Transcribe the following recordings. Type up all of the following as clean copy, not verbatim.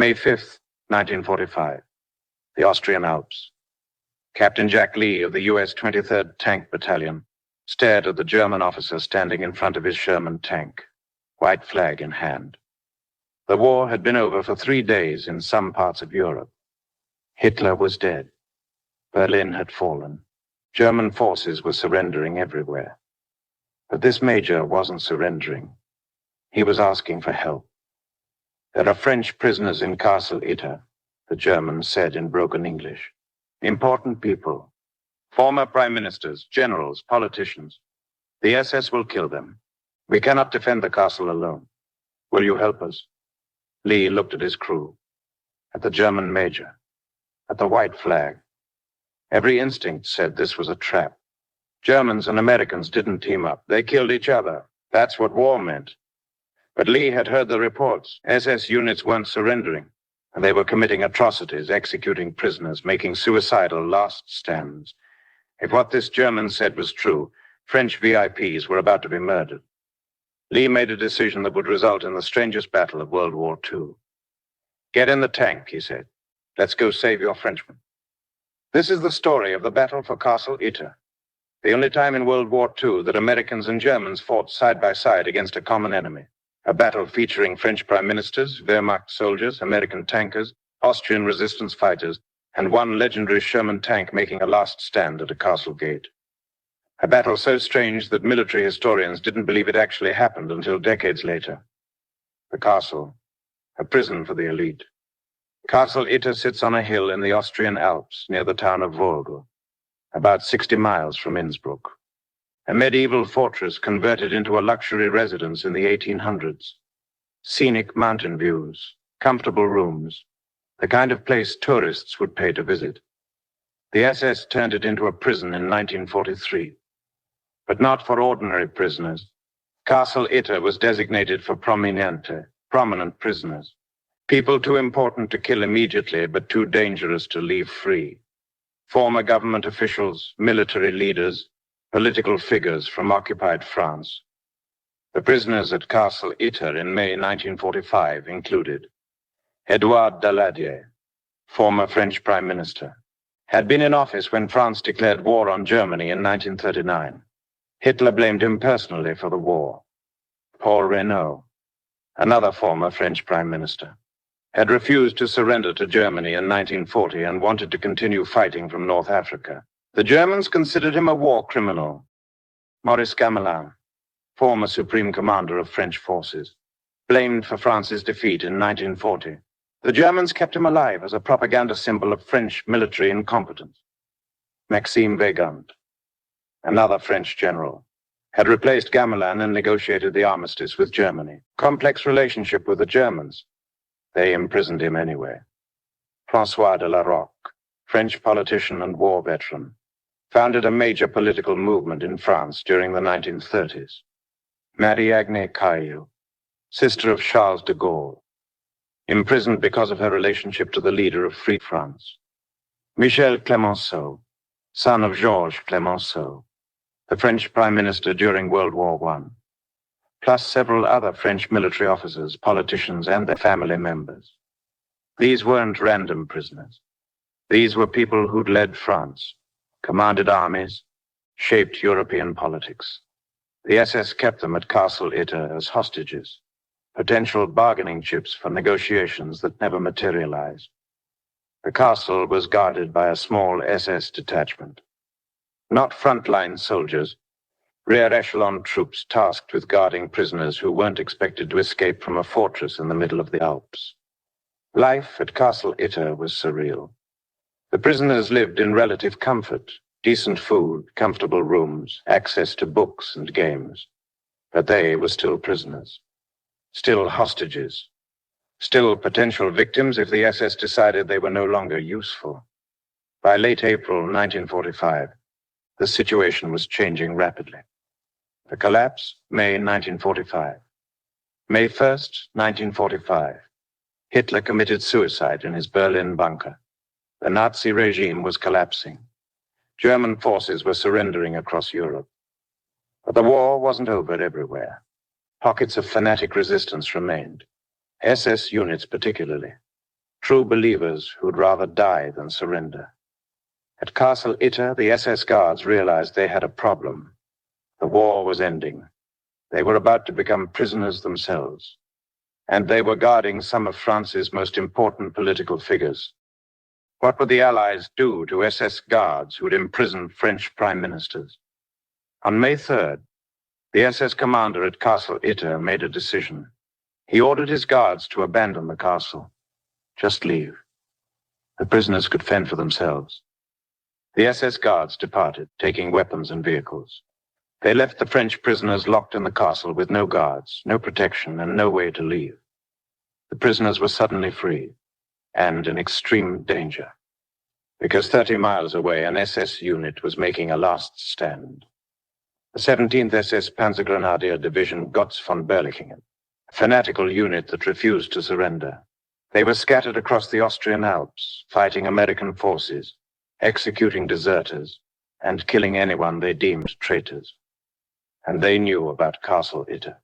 May 5th, 1945. The Austrian Alps. Captain Jack Lee of the U.S. 23rd Tank Battalion stared at the German officer standing in front of his Sherman tank, white flag in hand. The war had been over for 3 days in some parts of Europe. Hitler was dead. Berlin had fallen. German forces were surrendering everywhere. But this major wasn't surrendering. He was asking for help. There are French prisoners in Castle Itter, the German said in broken English. Important people. Former prime ministers, generals, politicians. The SS will kill them. We cannot defend the castle alone. Will you help us? Lee looked at his crew, at the German major, at the white flag. Every instinct said this was a trap. Germans and Americans didn't team up. They killed each other. That's what war meant. But Lee had heard the reports. SS units weren't surrendering, and they were committing atrocities, executing prisoners, making suicidal last stands. If what this German said was true, French VIPs were about to be murdered. Lee made a decision that would result in the strangest battle of World War II. Get in the tank, he said. Let's go save your Frenchmen. This is the story of the battle for Castle Itter, the only time in World War II that Americans and Germans fought side by side against a common enemy. A battle featuring French prime ministers, Wehrmacht soldiers, American tankers, Austrian resistance fighters, and one legendary Sherman tank making a last stand at a castle gate. A battle so strange that military historians didn't believe it actually happened until decades later. The castle, a prison for the elite. Castle Itter sits on a hill in the Austrian Alps near the town of Vogel, about 60 miles from Innsbruck. A medieval fortress converted into a luxury residence in the 1800s. Scenic mountain views, comfortable rooms, the kind of place tourists would pay to visit. The SS turned it into a prison in 1943. But not for ordinary prisoners. Castle Itter was designated for prominent prisoners. People too important to kill immediately, but too dangerous to leave free. Former government officials, military leaders, political figures from occupied France. The prisoners at Castle Itter in May 1945 included Édouard Daladier, former French prime minister, had been in office when France declared war on Germany in 1939. Hitler blamed him personally for the war. Paul Reynaud, another former French prime minister, had refused to surrender to Germany in 1940 and wanted to continue fighting from North Africa. The Germans considered him a war criminal. Maurice Gamelin, former supreme commander of French forces, blamed for France's defeat in 1940. The Germans kept him alive as a propaganda symbol of French military incompetence. Maxime Weygand, another French general, had replaced Gamelin and negotiated the armistice with Germany. Complex relationship with the Germans. They imprisoned him anyway. François de la Roque, French politician and war veteran, founded a major political movement in France during the 1930s. Marie-Agnès Caillou, sister of Charles de Gaulle, imprisoned because of her relationship to the leader of Free France. Michel Clemenceau, son of Georges Clemenceau, the French prime minister during World War I, plus several other French military officers, politicians, and their family members. These weren't random prisoners. These were people who'd led France, commanded armies, shaped European politics. The SS kept them at Castle Itter as hostages, potential bargaining chips for negotiations that never materialized. The castle was guarded by a small SS detachment. Not frontline soldiers, rear echelon troops tasked with guarding prisoners who weren't expected to escape from a fortress in the middle of the Alps. Life at Castle Itter was surreal. The prisoners lived in relative comfort, decent food, comfortable rooms, access to books and games. But they were still prisoners, still hostages, still potential victims if the SS decided they were no longer useful. By late April 1945, the situation was changing rapidly. The collapse, May 1945. May 1st, 1945. Hitler committed suicide in his Berlin bunker. The Nazi regime was collapsing. German forces were surrendering across Europe. But the war wasn't over everywhere. Pockets of fanatic resistance remained, SS units particularly. true believers who'd rather die than surrender. At Castle Itter, the SS guards realized they had a problem. The war was ending. They were about to become prisoners themselves. And they were guarding some of France's most important political figures. What would the Allies do to SS guards who'd imprisoned French prime ministers? On May 3rd, the SS commander at Castle Itter made a decision. He ordered his guards to abandon the castle. Just leave. The prisoners could fend for themselves. The SS guards departed, taking weapons and vehicles. They left the French prisoners locked in the castle with no guards, no protection, and no way to leave. The prisoners were suddenly free, and in extreme danger, because 30 miles away an SS unit was making a last stand. The 17th SS Panzergrenadier Division Gotz von Berlichingen, a fanatical unit that refused to surrender. They were scattered across the Austrian Alps, fighting American forces, executing deserters, and killing anyone they deemed traitors. And they knew about Castle Itter.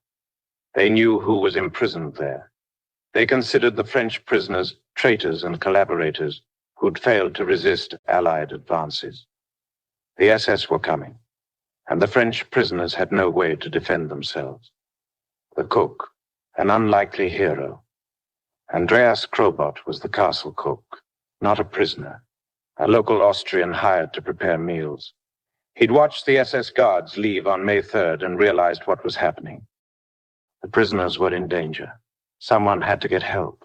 They knew who was imprisoned there. They considered the French prisoners traitors and collaborators who'd failed to resist Allied advances. The SS were coming, and the French prisoners had no way to defend themselves. The cook, an unlikely hero. Andreas Krobot was the castle cook, not a prisoner, a local Austrian hired to prepare meals. He'd watched the SS guards leave on May 3rd and realized what was happening. The prisoners were in danger. Someone had to get help.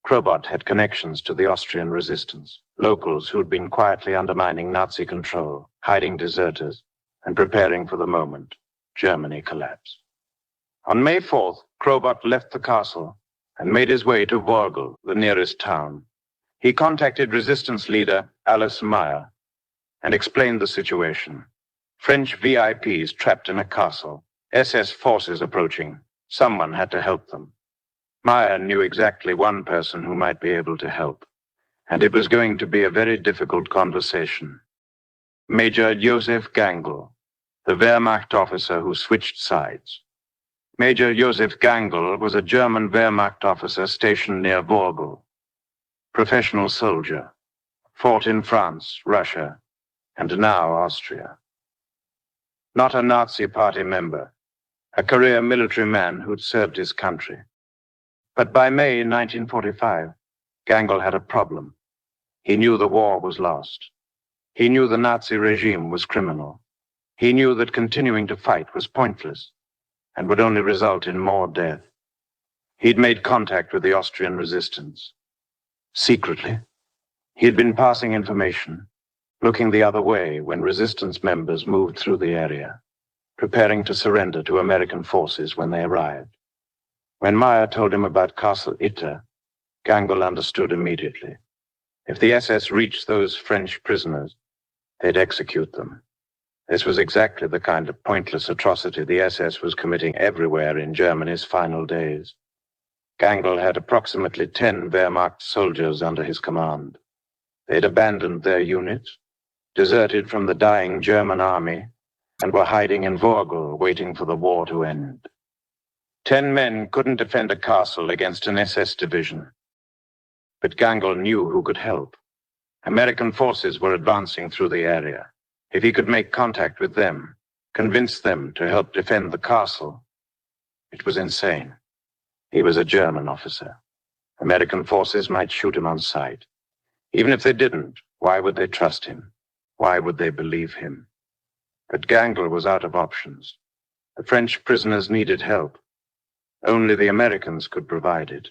Krobot had connections to the Austrian resistance, locals who'd been quietly undermining Nazi control, hiding deserters, and preparing for the moment Germany collapsed. On May 4th, Krobot left the castle and made his way to Vorgl, the nearest town. He contacted resistance leader Alice Meyer and explained the situation. French VIPs trapped in a castle, SS forces approaching. Someone had to help them. Meyer knew exactly one person who might be able to help, and it was going to be a very difficult conversation. Major Josef Gangl, the Wehrmacht officer who switched sides. Major Josef Gangl was a German Wehrmacht officer stationed near Vorgl. Professional soldier, fought in France, Russia, and now Austria. Not a Nazi party member, a career military man who'd served his country. But by May 1945, Gangl had a problem. He knew the war was lost. He knew the Nazi regime was criminal. He knew that continuing to fight was pointless and would only result in more death. He'd made contact with the Austrian resistance. Secretly, he'd been passing information, looking the other way when resistance members moved through the area, preparing to surrender to American forces when they arrived. When Meyer told him about Castle Itter, Gangl understood immediately. If the SS reached those French prisoners, they'd execute them. This was exactly the kind of pointless atrocity the SS was committing everywhere in Germany's final days. Gangl had approximately 10 Wehrmacht soldiers under his command. They'd abandoned their units, deserted from the dying German army, and were hiding in Vorgl, waiting for the war to end. 10 men couldn't defend a castle against an SS division. But Gangl knew who could help. American forces were advancing through the area. If he could make contact with them, convince them to help defend the castle, it was insane. He was a German officer. American forces might shoot him on sight. Even if they didn't, why would they trust him? Why would they believe him? But Gangl was out of options. The French prisoners needed help. Only the Americans could provide it.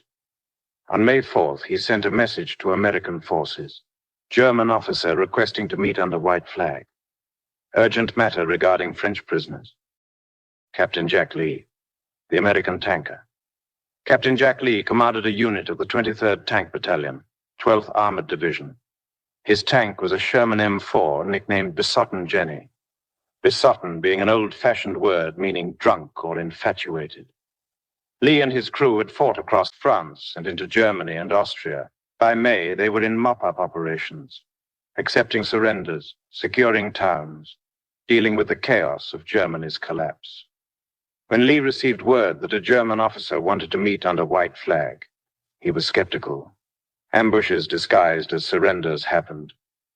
On May 4th, he sent a message to American forces. German officer requesting to meet under white flag. Urgent matter regarding French prisoners. Captain Jack Lee, the American tanker. Captain Jack Lee commanded a unit of the 23rd Tank Battalion, 12th Armored Division. His tank was a Sherman M4 nicknamed Besotten Jenny. Besotten being an old-fashioned word meaning drunk or infatuated. Lee and his crew had fought across France and into Germany and Austria. By May, they were in mop-up operations, accepting surrenders, securing towns, dealing with the chaos of Germany's collapse. When Lee received word that a German officer wanted to meet under white flag, he was skeptical. Ambushes disguised as surrenders happened.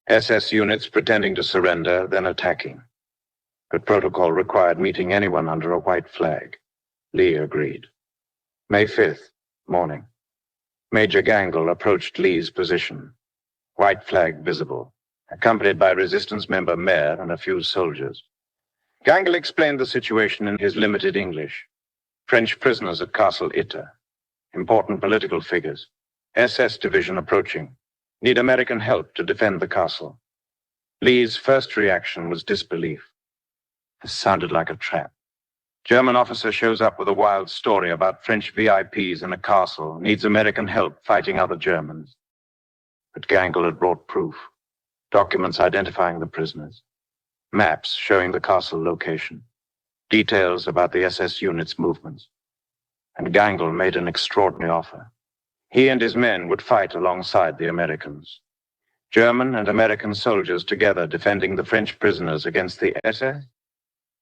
SS units pretending to surrender, then attacking. But protocol required meeting anyone under a white flag. Lee agreed. May 5th, morning. Major Gangl approached Lee's position. White flag visible, accompanied by resistance member Mayer and a few soldiers. Gangl explained the situation in his limited English. French prisoners at Castle Itter. Important political figures. SS division approaching. Need American help to defend the castle. Lee's first reaction was disbelief. This sounded like a trap. German officer shows up with a wild story about French VIPs in a castle, needs American help fighting other Germans. But Gangl had brought proof. Documents identifying the prisoners. Maps showing the castle location. Details about the SS unit's movements. And Gangl made an extraordinary offer. He and his men would fight alongside the Americans. German and American soldiers together defending the French prisoners against the SS.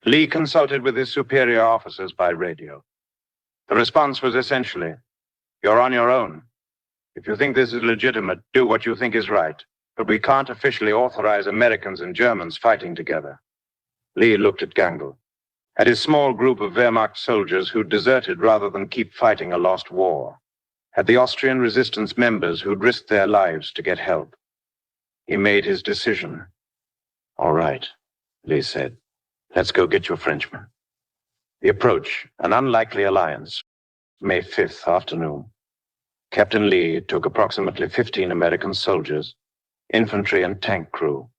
Lee consulted with his superior officers by radio. The response was essentially, "You're on your own. If you think this is legitimate, do what you think is right. But we can't officially authorize Americans and Germans fighting together." Lee looked at Gangl, at his small group of Wehrmacht soldiers who'd deserted rather than keep fighting a lost war, at the Austrian resistance members who'd risked their lives to get help. He made his decision. "All right," Lee said. "Let's go get your Frenchmen." The approach, an unlikely alliance, May 5th afternoon. Captain Lee took approximately 15 American soldiers, infantry and tank crew,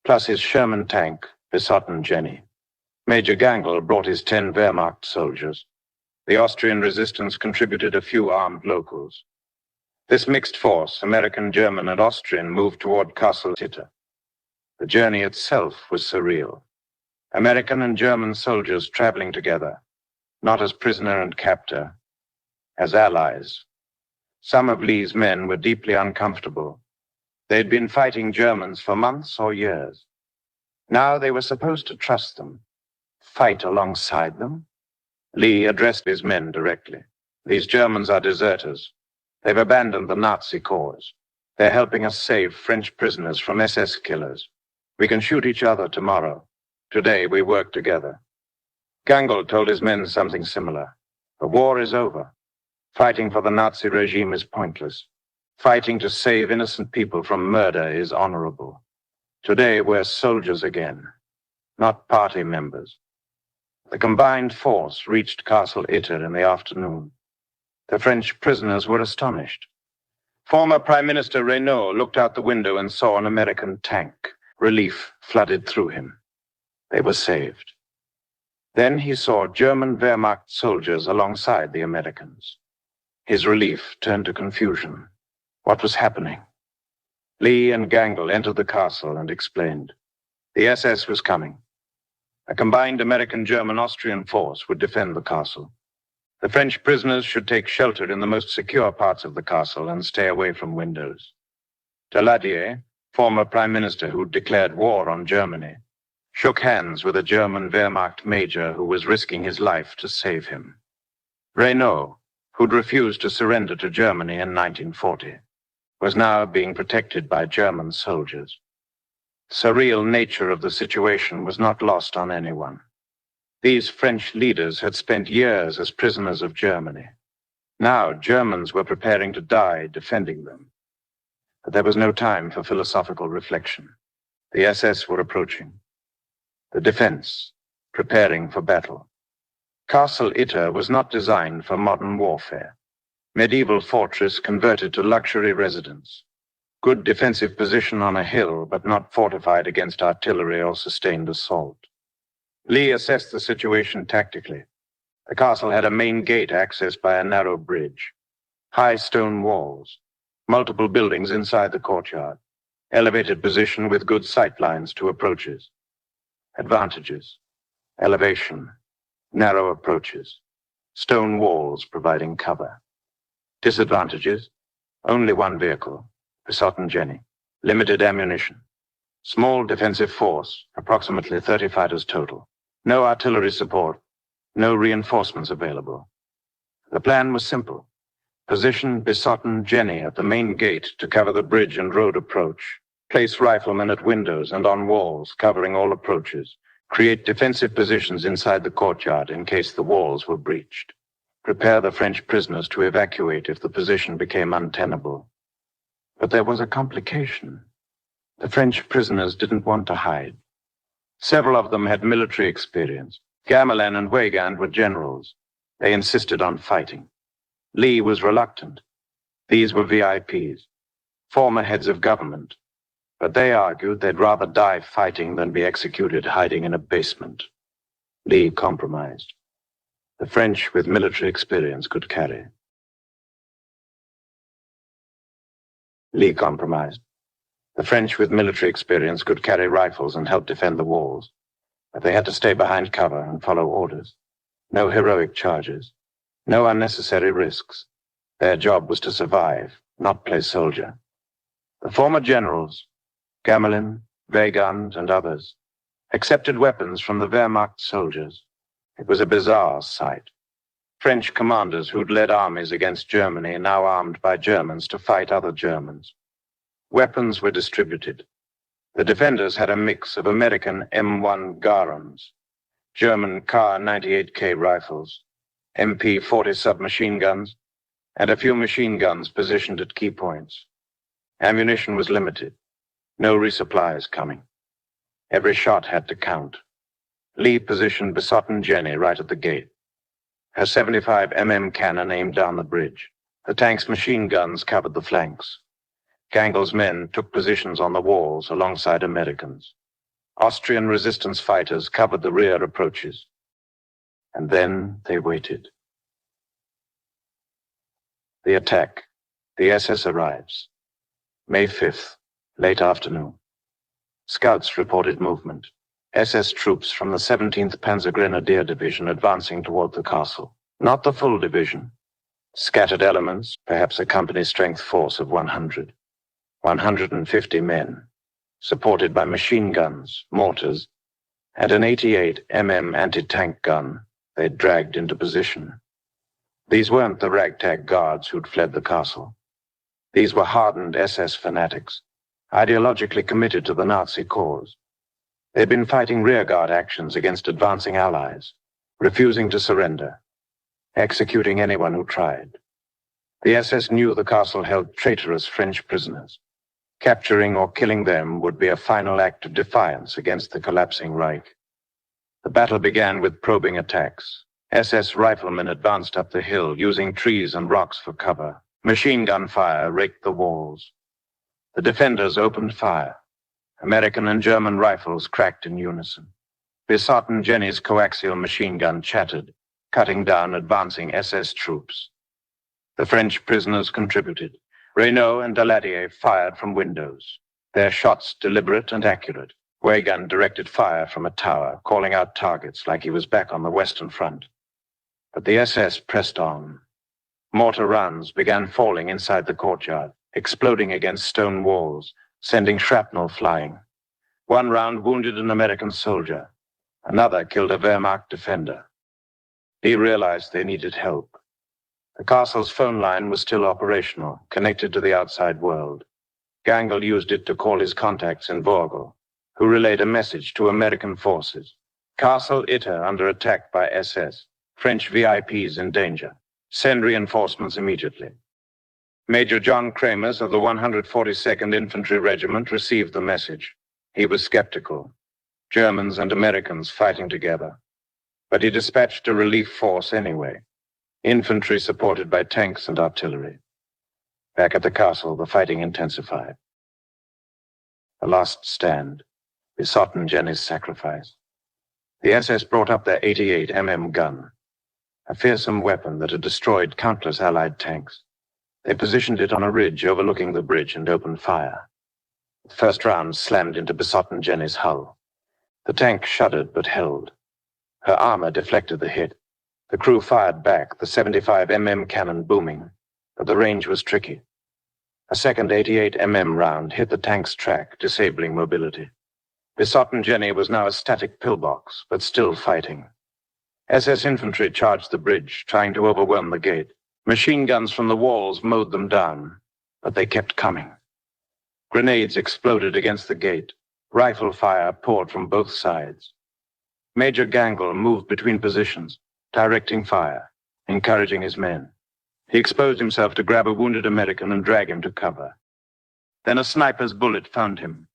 plus his Sherman tank, Besotten Jenny. Major Gangl brought his 10 Wehrmacht soldiers. The Austrian resistance contributed a few armed locals. This mixed force, American, German, and Austrian, moved toward Castle Itter. The journey itself was surreal. American and German soldiers traveling together, not as prisoner and captor, as allies. Some of Lee's men were deeply uncomfortable. They'd been fighting Germans for months or years. Now they were supposed to trust them, fight alongside them. Lee addressed his men directly. "These Germans are deserters. They've abandoned the Nazi cause. They're helping us save French prisoners from SS killers. We can shoot each other tomorrow. Today we work together." Gangl told his men something similar. The war is over. Fighting for the Nazi regime is pointless. Fighting to save innocent people from murder is honorable. Today we're soldiers again, not party members. The combined force reached Castle Itter in the afternoon. The French prisoners were astonished. Former Prime Minister Reynaud looked out the window and saw an American tank. Relief flooded through him. They were saved. Then he saw German Wehrmacht soldiers alongside the Americans. His relief turned to confusion. What was happening? Lee and Gangl entered the castle and explained. The SS was coming. A combined American-German-Austrian force would defend the castle. The French prisoners should take shelter in the most secure parts of the castle and stay away from windows. Daladier, former prime minister who'd declared war on Germany, shook hands with a German Wehrmacht major who was risking his life to save him. Reynaud, who'd refused to surrender to Germany in 1940, was now being protected by German soldiers. The surreal nature of the situation was not lost on anyone. These French leaders had spent years as prisoners of Germany. Now Germans were preparing to die defending them. But there was no time for philosophical reflection. The SS were approaching. The defense, preparing for battle. Castle Itter was not designed for modern warfare. Medieval fortress converted to luxury residence. Good defensive position on a hill, but not fortified against artillery or sustained assault. Lee assessed the situation tactically. The castle had a main gate accessed by a narrow bridge. High stone walls. Multiple buildings inside the courtyard. Elevated position with good sight lines to approaches. Advantages. Elevation. Narrow approaches. Stone walls providing cover. Disadvantages. Only one vehicle. Besotten Jenny. Limited ammunition. Small defensive force, approximately 30 fighters total. No artillery support. No reinforcements available. The plan was simple. Position Besotten Jenny at the main gate to cover the bridge and road approach. Place riflemen at windows and on walls, covering all approaches. Create defensive positions inside the courtyard in case the walls were breached. Prepare the French prisoners to evacuate if the position became untenable. But there was a complication. The French prisoners didn't want to hide. Several of them had military experience. Gangl and WWII were generals. They insisted on fighting. Lee was reluctant. These were VIPs, former heads of government. But they argued they'd rather die fighting than be executed hiding in a basement. Lee compromised. The French with military experience could carry. Lee compromised. The French with military experience could carry rifles and help defend the walls. But they had to stay behind cover and follow orders. No heroic charges. No unnecessary risks. Their job was to survive, not play soldier. The former generals, Gangl, WWII, and others, accepted weapons from the Wehrmacht soldiers. It was a bizarre sight. French commanders who'd led armies against Germany, now armed by Germans to fight other Germans. Weapons were distributed. The defenders had a mix of American M1 Garons, German Kar-98K rifles, MP-40 submachine guns, and a few machine guns positioned at key points. Ammunition was limited. No resupplies coming. Every shot had to count. Lee positioned Besotten Jenny right at the gate. Her 75 mm cannon aimed down the bridge. The tank's machine guns covered the flanks. Gangl's men took positions on the walls alongside Americans. Austrian resistance fighters covered the rear approaches. And then they waited. The attack. The SS arrives. May 5th. Late afternoon. Scouts reported movement. SS troops from the 17th Panzer Grenadier Division advancing toward the castle. Not the full division. Scattered elements, perhaps a company strength force of 100. 150 men, supported by machine guns, mortars, and an 88 mm anti-tank gun they'd dragged into position. These weren't the ragtag guards who'd fled the castle. These were hardened SS fanatics, ideologically committed to the Nazi cause. They'd been fighting rearguard actions against advancing allies, refusing to surrender, executing anyone who tried. The SS knew the castle held traitorous French prisoners. Capturing or killing them would be a final act of defiance against the collapsing Reich. The battle began with probing attacks. SS riflemen advanced up the hill, using trees and rocks for cover. Machine gun fire raked the walls. The defenders opened fire. American and German rifles cracked in unison. Besotten Jenny's coaxial machine gun chattered, cutting down advancing SS troops. The French prisoners contributed. Reynaud and Daladier fired from windows, their shots deliberate and accurate. WWII directed fire from a tower, calling out targets like he was back on the Western Front. But the SS pressed on. Mortar rounds began falling inside the courtyard, exploding against stone walls, sending shrapnel flying. One round wounded an American soldier. Another killed a Wehrmacht defender. He realized they needed help. The castle's phone line was still operational, connected to the outside world. Gangl used it to call his contacts in Vogel, who relayed a message to American forces. Castle Itter under attack by SS. French VIPs in danger. Send reinforcements immediately. Major John Kramers of the 142nd Infantry Regiment received the message. He was skeptical. Germans and Americans fighting together. But he dispatched a relief force anyway. Infantry supported by tanks and artillery. Back at the castle, the fighting intensified. The last stand. Besotten Jenny's sacrifice. The SS brought up their 88 mm gun. A fearsome weapon that had destroyed countless Allied tanks. They positioned it on a ridge overlooking the bridge and opened fire. The first round slammed into Besotten Jenny's hull. The tank shuddered but held. Her armor deflected the hit. The crew fired back, the 75 mm cannon booming, but the range was tricky. A second 88 mm round hit the tank's track, disabling mobility. Besotten Jenny was now a static pillbox, but still fighting. SS infantry charged the bridge, trying to overwhelm the gate. Machine guns from the walls mowed them down, but they kept coming. Grenades exploded against the gate. Rifle fire poured from both sides. Major Gangl moved between positions, directing fire, encouraging his men. He exposed himself to grab a wounded American and drag him to cover. Then a sniper's bullet found him.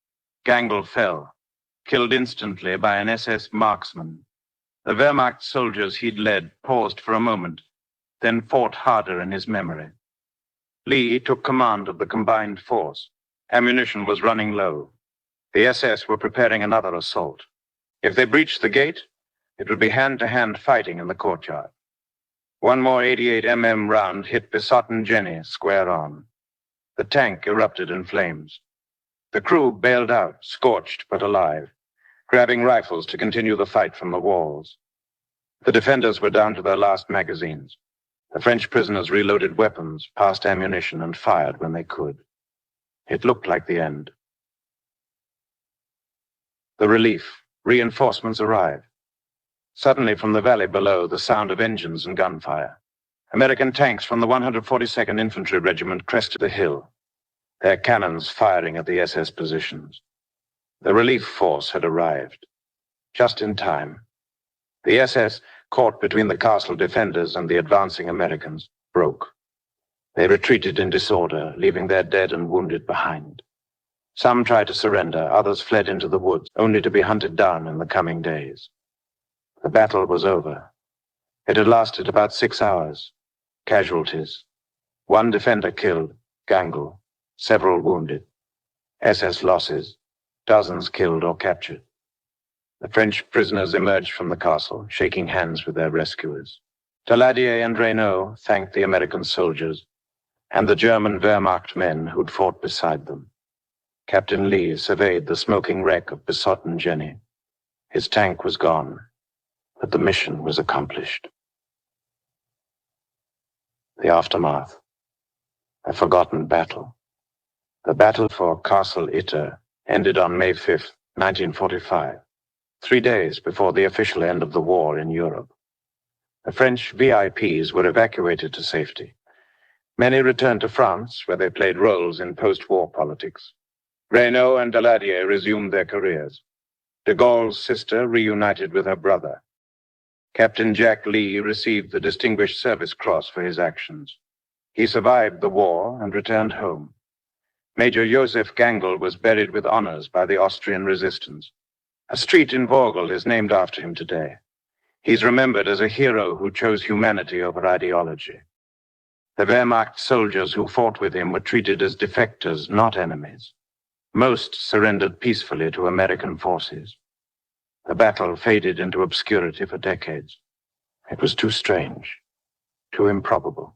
Gangl fell, killed instantly by an SS marksman. The Wehrmacht soldiers he'd led paused for a moment, then fought harder in his memory. Lee took command of the combined force. Ammunition was running low. The SS were preparing another assault. If they breached the gate, it would be hand-to-hand fighting in the courtyard. One more 88mm round hit Besotten Jenny square on. The tank erupted in flames. The crew bailed out, scorched but alive, grabbing rifles to continue the fight from the walls. The defenders were down to their last magazines. The French prisoners reloaded weapons, passed ammunition, and fired when they could. It looked like the end. The relief. Reinforcements arrived. Suddenly, from the valley below, the sound of engines and gunfire. American tanks from the 142nd Infantry Regiment crested the hill, their cannons firing at the SS positions. The relief force had arrived, just in time. The SS, caught between the castle defenders and the advancing Americans, broke. They retreated in disorder, leaving their dead and wounded behind. Some tried to surrender, others fled into the woods, only to be hunted down in the coming days. The battle was over. It had lasted about 6 hours. Casualties. 1 defender killed, Gangl. Several wounded. SS losses. Dozens killed or captured. The French prisoners emerged from the castle, shaking hands with their rescuers. Daladier and Reynaud thanked the American soldiers and the German Wehrmacht men who'd fought beside them. Captain Lee surveyed the smoking wreck of Besotten Jenny. His tank was gone, but the mission was accomplished. The aftermath. A forgotten battle. The battle for Castle Itter ended on May 5th, 1945, 3 days before the official end of the war in Europe. The French VIPs were evacuated to safety. Many returned to France, where they played roles in post-war politics. Reynaud and Daladier resumed their careers. De Gaulle's sister reunited with her brother. Captain Jack Lee received the Distinguished Service Cross for his actions. He survived the war and returned home. Major Josef Gangl was buried with honors by the Austrian resistance. A street in Vogel is named after him today. He's remembered as a hero who chose humanity over ideology. The Wehrmacht soldiers who fought with him were treated as defectors, not enemies. Most surrendered peacefully to American forces. The battle faded into obscurity for decades. It was too strange, too improbable.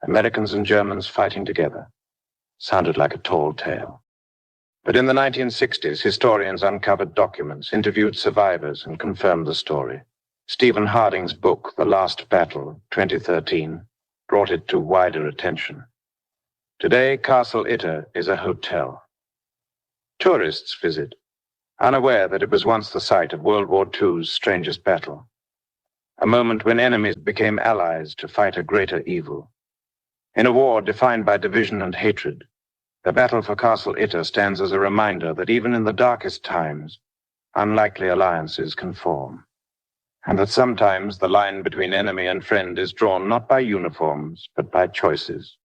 Americans and Germans fighting together sounded like a tall tale. But in the 1960s, historians uncovered documents, interviewed survivors, and confirmed the story. Stephen Harding's book, The Last Battle, 2013, brought it to wider attention. Today, Castle Itter is a hotel. Tourists visit, unaware that it was once the site of World War II's strangest battle, a moment when enemies became allies to fight a greater evil. In a war defined by division and hatred, the battle for Castle Itter stands as a reminder that even in the darkest times, unlikely alliances can form, and that sometimes the line between enemy and friend is drawn not by uniforms, but by choices.